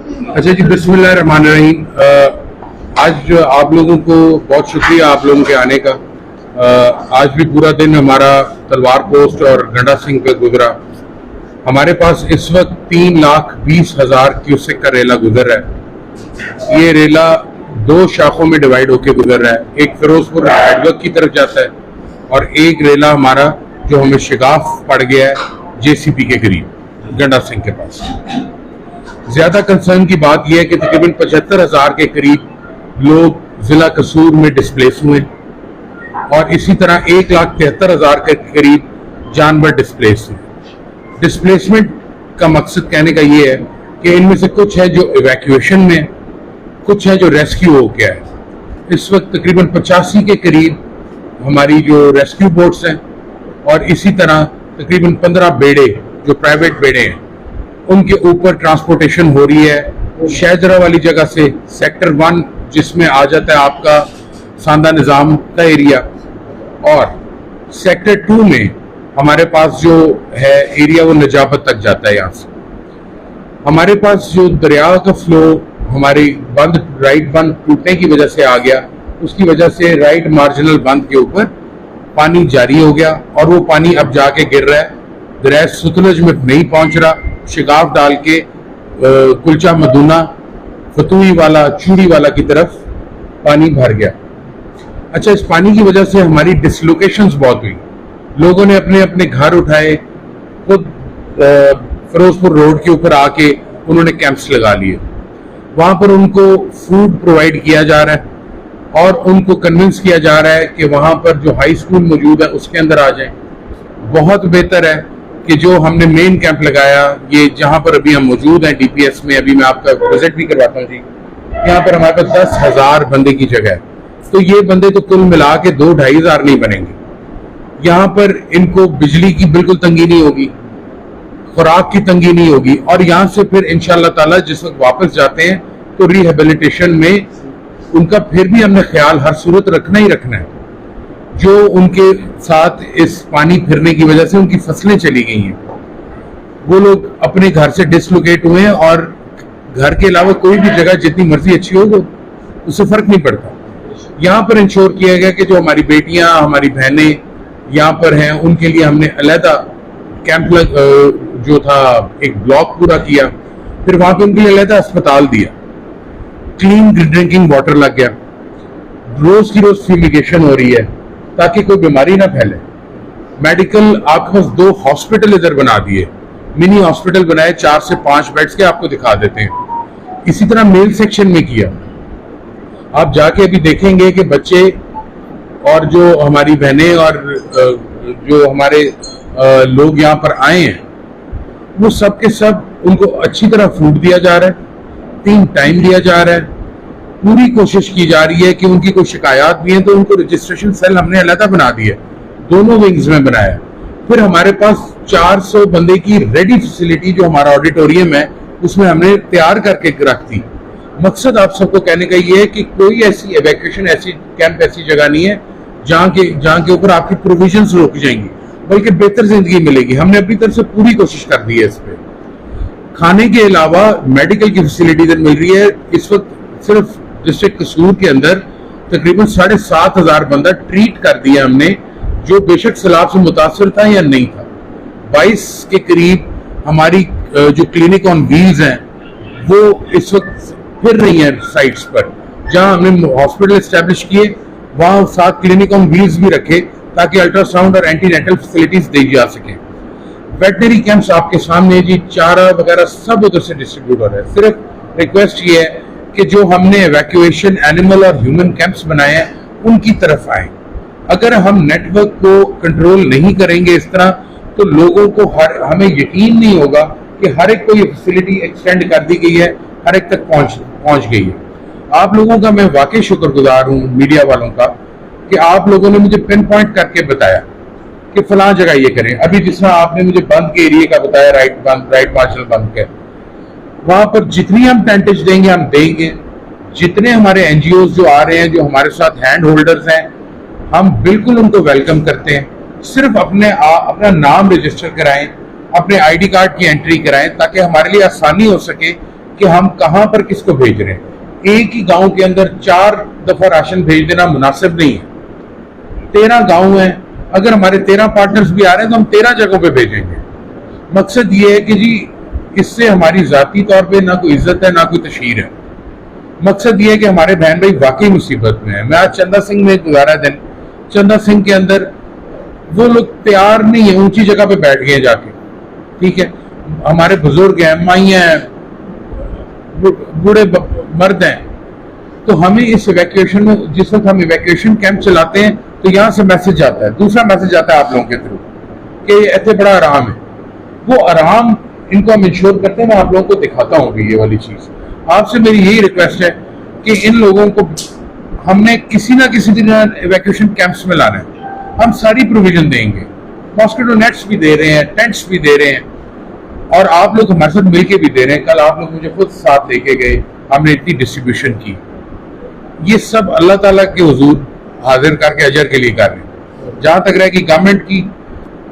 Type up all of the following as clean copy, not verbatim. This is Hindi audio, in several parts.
अच्छा जी, बिस्मिल्लाहिर्रहमानिर्रहीम। आज आप लोगों को बहुत शुक्रिया आप लोगों के आने का। आज भी पूरा दिन हमारा तलवार पोस्ट और गंडा सिंह पे गुजरा। हमारे पास इस वक्त 3,20,000 क्यूसेक का रेला गुजर रहा है। ये रेला दो शाखों में डिवाइड होकर गुजर रहा है। एक फिरोजपुर हेडवर्क की तरफ जाता है और एक रेला हमारा जो हमें शिगाफ पड़ गया है जेसीपी के करीब गंडा सिंह के पास। ज्यादा कंसर्न की बात यह है कि तकरीबन 75,000 के करीब लोग जिला कसूर में डिस्प्लेस हुए और इसी तरह 1,73,000 के करीब जानवर डिस्प्लेस हुए। डिस्प्लेसमेंट का मकसद कहने का ये है कि इनमें से कुछ है जो इवैक्यूएशन में, कुछ है जो रेस्क्यू हो गया है। इस वक्त तकरीबन 85 के करीब हमारी जो रेस्क्यू बोट्स हैं और इसी तरह तकरीबन 15 बेड़े जो प्राइवेट बेड़े हैं उनके ऊपर ट्रांसपोर्टेशन हो रही है। शहजरा वाली जगह से सेक्टर 1 जिसमें आ जाता है आपका सांदा निज़ाम का एरिया, और सेक्टर 2 में हमारे पास जो है एरिया वो नजाबत तक जाता है। यहाँ से हमारे पास जो दरिया का फ्लो हमारी राइट बंद टूटने की वजह से आ गया, उसकी वजह से राइट मार्जिनल बंद के ऊपर पानी जारी हो गया और वो पानी अब जाके गिर रहा है। दरिया सतलुज में नहीं पहुंच रहा। शिगाफ डाल के कुलचा मदूना फतुही वाला चूड़ी वाला की तरफ पानी भर गया। अच्छा, इस पानी की वजह से हमारी डिसलोकेशंस बहुत हुई। लोगों ने अपने अपने घर उठाए, खुद फिरोजपुर रोड के ऊपर आके उन्होंने कैंप्स लगा लिए। वहां पर उनको फूड प्रोवाइड किया जा रहा है और उनको कन्विंस किया जा रहा है कि वहां पर जो हाई स्कूल मौजूद है उसके अंदर आ जाएं। बहुत बेहतर है कि जो हमने मेन कैंप लगाया, ये जहां पर अभी हम मौजूद हैं डीपीएस में, अभी मैं आपका विजिट भी करवाता हूँ जी। यहाँ पर हमारे पास 10,000 बंदे की जगह है, तो ये बंदे तो कुल मिला के 2-2.5 हज़ार नहीं बनेंगे। यहाँ पर इनको बिजली की बिल्कुल तंगी नहीं होगी, खुराक की तंगी नहीं होगी, और यहाँ से फिर इंशाअल्लाह ताला जिस वक्त वापस जाते हैं तो रिहेबिलिटेशन में उनका फिर भी हमने ख्याल हर सूरत रखना ही रखना है। जो उनके साथ इस पानी फिरने की वजह से उनकी फसलें चली गई हैं, वो लोग अपने घर से डिसलोकेट हुए हैं और घर के अलावा कोई भी जगह जितनी मर्जी अच्छी हो उससे फर्क नहीं पड़ता। यहाँ पर इंश्योर किया गया कि जो हमारी बेटियां, हमारी बहनें यहाँ पर हैं, उनके लिए हमने अलहदा कैंप जो था एक ब्लॉक पूरा किया, फिर वहां पर उनके लिए अलहदा अस्पताल दिया, क्लीन ड्रिंकिंग वाटर लग गया, रोज की रोज फ्यूमिगेशन हो रही है ताकि कोई बीमारी ना फैले। मेडिकल आपके पास 2 हॉस्पिटल इधर बना दिए, मिनी हॉस्पिटल बनाए 4 से 5 बेड्स के, आपको दिखा देते हैं। इसी तरह मेल सेक्शन में किया। आप जाके अभी देखेंगे कि बच्चे और जो हमारी बहनें और जो हमारे लोग यहाँ पर आए हैं वो सब के सब उनको अच्छी तरह फूड दिया जा रहा है, 3 टाइम दिया जा रहा है। पूरी कोशिश की जा रही है कि उनकी कोई शिकायत भी है तो उनको रजिस्ट्रेशन सेल हमने अलग बना दिया, दोनों विंग्स में बनाया। फिर हमारे पास 400 बंदे की रेडी फैसिलिटी जो हमारा ऑडिटोरियम है उसमें हमने तैयार करके रख दी। मकसद आप सबको कहने का ये है कि कोई ऐसी एवैक्यूएशन, ऐसी कैंप, ऐसी जगह नहीं है जहाँ के ऊपर आपकी प्रोविजंस रुक जाएंगी, बल्कि बेहतर जिंदगी मिलेगी। हमने अपनी तरफ से पूरी कोशिश कर दी है इस पे। खाने के अलावा मेडिकल की फैसिलिटी इधर मिल रही है। इस वक्त सिर्फ डिस्ट्रिक्ट कसूर के अंदर तकरीबन 7,500 बंदा ट्रीट कर दिया हमने, जो बेशक सैलाब से मुतासर था या नहीं था। 22 के करीब हमारी जो क्लिनिक ऑन व्हील्स हैं वो इस वक्त फिर रही हैं साइट्स पर। जहां हमने हॉस्पिटल एस्टेब्लिश किए वहां साथ क्लिनिक ऑन व्हील्स भी रखे ताकि अल्ट्रासाउंड और एंटीनेटल फैसिलिटीज दी जा सके। वेटनरी कैंप्स आपके सामने जी, चारा वगैरह सब उधर से डिस्ट्रीब्यूट हो रहा है। सिर्फ रिक्वेस्ट ये है कि जो हमने एवैक्यूएशन एनिमल और ह्यूमन कैंप्स बनाए हैं उनकी तरफ आए। अगर हम नेटवर्क को कंट्रोल नहीं करेंगे इस तरह तो लोगों को हमें यकीन नहीं होगा कि हर एक को ये फैसिलिटी एक्सटेंड कर दी गई है, हर एक तक पहुंच गई है। आप लोगों का मैं वाकई शुक्रगुजार हूँ, मीडिया वालों का, कि आप लोगों ने मुझे पिन पॉइंट करके बताया कि फलां जगह ये करें। अभी जिस तरह आपने मुझे बंद के एरिया का बताया, राइट मार्शल बंद के, वहां पर जितनी हम टेंटेज देंगे हम देंगे। जितने हमारे एनजीओ जो आ रहे हैं, जो हमारे साथ हैंड होल्डर्स हैं, हम बिल्कुल उनको वेलकम करते हैं। सिर्फ अपना नाम रजिस्टर कराएं, अपने आईडी कार्ड की एंट्री कराएं ताकि हमारे लिए आसानी हो सके कि हम कहां पर किसको भेज रहे हैं। एक ही गांव के अंदर 4 दफा राशन भेज देना मुनासिब नहीं है। 13 गांव हैं, अगर हमारे 13 पार्टनर्स भी आ रहे हैं तो हम 13 जगहों पे भेजेंगे। मकसद ये है कि जी इससे हमारी जाती तौर पे ना कोई इज्जत है ना कोई तशहीर है। मकसद ये है कि हमारे बहन भाई वाकई मुसीबत में है। मैं आज चंदा सिंह में गुजारा दिन, चंदा सिंह के अंदर वो लोग तैयार नहीं है, ऊंची जगह पे बैठ गए जाके, ठीक है। हमारे बुजुर्ग हैं, माइयां हैं, बूढ़े मर्द हैं, तो हमें इस इवैक्यूएशन में, जिस वक्त हम इवैक्यूएशन कैंप चलाते हैं तो यहाँ से मैसेज आता है, दूसरा मैसेज आता है आप लोगों के थ्रू कि इतने बड़ा आराम है। वो आराम इनको हम इंश्योर करते हैं। मैं आप लोगों को दिखाता हूँ ये वाली चीज। आपसे मेरी यही रिक्वेस्ट है कि इन लोगों को हमने किसी ना किसी दिन इवैक्यूएशन कैंप्स में लाना है। हम सारी प्रोविजन देंगे, मॉस्किटो नेट्स भी दे रहे हैं, टेंट्स भी दे रहे हैं, और आप लोग हमारे साथ मिलके भी दे रहे हैं। कल आप लोग मुझे खुद साथ लेके गए, हमने इतनी डिस्ट्रीब्यूशन की। ये सब अल्लाह ताला के हुजूर हाजिर करके अजर के लिए कर रहे हैं। जहां तक रहे कि गवर्नमेंट की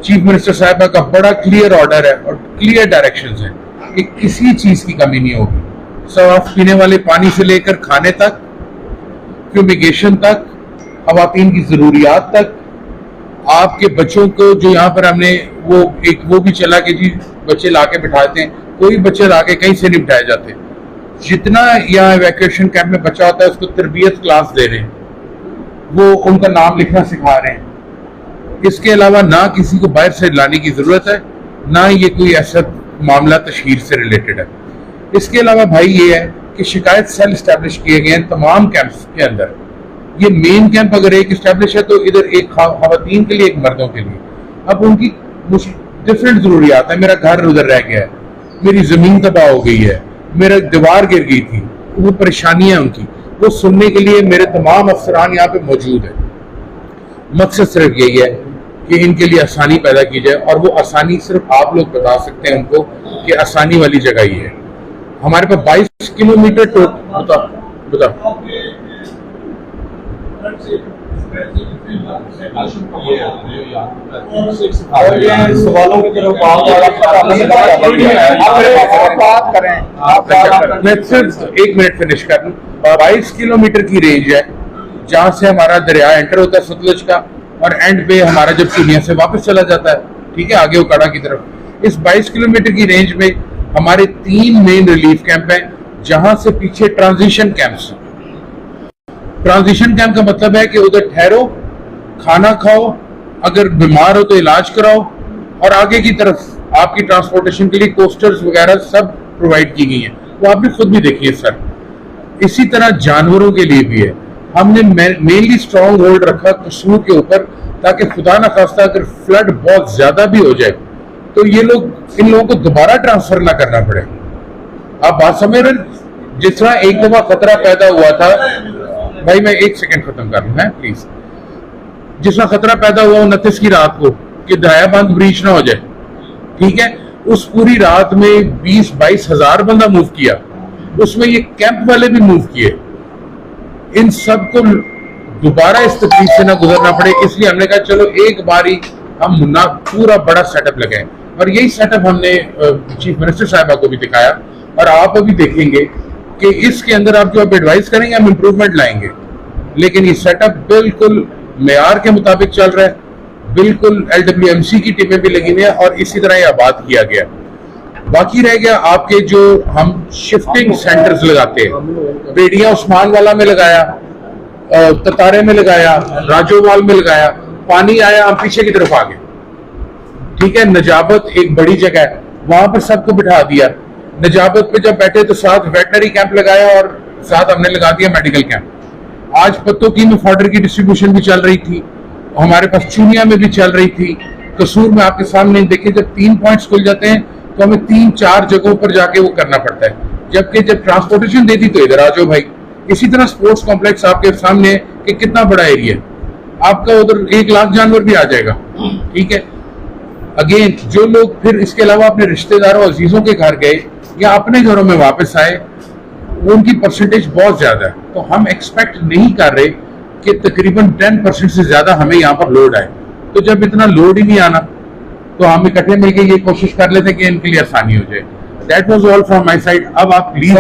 चीफ मिनिस्टर साहिबा का बड़ा क्लियर ऑर्डर है और क्लियर डायरेक्शंस हैं कि किसी चीज की कमी नहीं होगी। साफ पीने वाले पानी से लेकर खाने तक, फ्यूमिगेशन तक, खवातीन की जरूरियात तक, आपके बच्चों को जो यहाँ पर हमने वो भी चला कि जी बच्चे लाके बिठाते हैं, कोई बच्चे लाके कहीं से नहीं बिठाए जाते। जितना यहाँ इवैक्यूएशन कैंप में बच्चा होता है उसको तरबियत क्लास दे रहे हैं, वो उनका नाम लिखना सिखा रहे हैं। इसके अलावा ना किसी को बाहर से लाने की जरूरत है, ना ये कोई ऐसा मामला तशहीर से रिलेटेड है। इसके अलावा भाई ये है कि शिकायत सेल स्टैब्लिश किए गए हैं तमाम कैंप्स के अंदर। ये मेन कैंप अगर एक स्टैब्लिश है तो इधर एक खवातीन के लिए, एक मर्दों के लिए। अब उनकी डिफरेंट जरूरियात है। मेरा घर उधर रह गया है, मेरी जमीन तबाह हो गई है, मेरा दीवार गिर गई थी, वो परेशानियां उनकी, वो सुनने के लिए मेरे तमाम अफसरान यहाँ पे मौजूद है। मकसद सिर्फ यही है कि इनके लिए आसानी पैदा की जाए, और वो आसानी सिर्फ आप लोग बता सकते हैं उनको कि आसानी वाली जगह ये है। हमारे पास 22 किलोमीटर बता सवालों की तरफ बात करें। मैं सिर्फ 1 मिनट फिनिश कर लूं। 22 किलोमीटर की रेंज है जहां से हमारा दरिया एंटर होता है सतलुज का, और एंड पे हमारा जब चुनिया से वापस चला जाता है, ठीक है, आगे उकाड़ा की तरफ। इस 22 किलोमीटर की रेंज में हमारे 3 मेन रिलीफ कैंप हैं, जहां से पीछे ट्रांजिशन कैंप्स। ट्रांजिशन कैंप का मतलब है कि उधर ठहरो, खाना खाओ, अगर बीमार हो तो इलाज कराओ, और आगे की तरफ आपकी ट्रांसपोर्टेशन के लिए कोस्टर्स वगैरह सब प्रोवाइड की गई हैं। वो आपने खुद भी देखी है सर। इसी तरह जानवरों के लिए भी है। हमने मेनली स्ट्रॉन्ग होल्ड रखा कसूर के ऊपर, ताकि खुदा न खास्ता अगर फ्लड बहुत ज्यादा भी हो जाए तो ये लोग, इन लोगों को दोबारा ट्रांसफर ना करना पड़े। आप बात समझ रहे? जिस तरह एक दफा खतरा पैदा हुआ था, भाई मैं 1 सेकंड खत्म कर लूं, है प्लीज। जिस तरह खतरा पैदा हुआ 29 की रात को कि दरियाबंद ब्रीच ना हो जाए, ठीक है, उस पूरी रात में 20-22 हजार बंदा मूव किया, उसमें ये कैंप वाले भी मूव किए। इन सबको दोबारा इस तकलीफ से ना गुजरना पड़े, इसलिए हमने कहा चलो एक बार ही हम मुन्ना पूरा बड़ा सेटअप लगाएं। और यही सेटअप हमने चीफ मिनिस्टर साहिबा को भी दिखाया, और आप अभी देखेंगे कि इसके अंदर आप जो आप एडवाइस करेंगे हम इंप्रूवमेंट लाएंगे। लेकिन ये सेटअप बिल्कुल मेयार के मुताबिक चल रहा है, बिल्कुल LWMC की टीमें भी लगी हुई है, और इसी तरह ये आबाद किया गया। बाकी रह गया आपके जो हम शिफ्टिंग सेंटर्स लगाते हैं, बेडिया उस्मान वाला में लगाया, ततारे में लगाया, राजोवाल में लगाया, पानी आया हम पीछे की तरफ आ गए, ठीक है। नजाबत एक बड़ी जगह है, वहां पर सबको बिठा दिया। नजाबत पे जब बैठे तो साथ वेटनरी कैंप लगाया, और साथ हमने लगा दिया मेडिकल कैंप। आज पत्तों में फॉडर की डिस्ट्रीब्यूशन भी चल रही थी, हमारे पास चूनिया में भी चल रही थी, कसूर में आपके सामने देखिए, जब 3 पॉइंट्स खुल जाते हैं तो हमें 3-4 जगहों पर जाके वो करना पड़ता है, जबकि जब ट्रांसपोर्टेशन देती तो इधर आ जाओ भाई। इसी तरह स्पोर्ट्स कॉम्प्लेक्स आपके सामने है कि कितना बड़ा एरिया है, आपका उधर 1 लाख जानवर भी आ जाएगा, ठीक है। अगेन जो लोग फिर इसके अलावा अपने रिश्तेदारों अजीजों के घर गए या अपने घरों में वापस आए, उनकी परसेंटेज बहुत ज्यादा है। तो हम एक्सपेक्ट नहीं कर रहे कि तकरीबन 10% से ज्यादा हमें यहाँ पर लोड आए। तो जब इतना लोड ही नहीं आना तो हम इकट्ठे मिलकर ये कोशिश कर लेते कि इनके लिए आसानी हो जाए। That was all from my side. अब आप प्लीज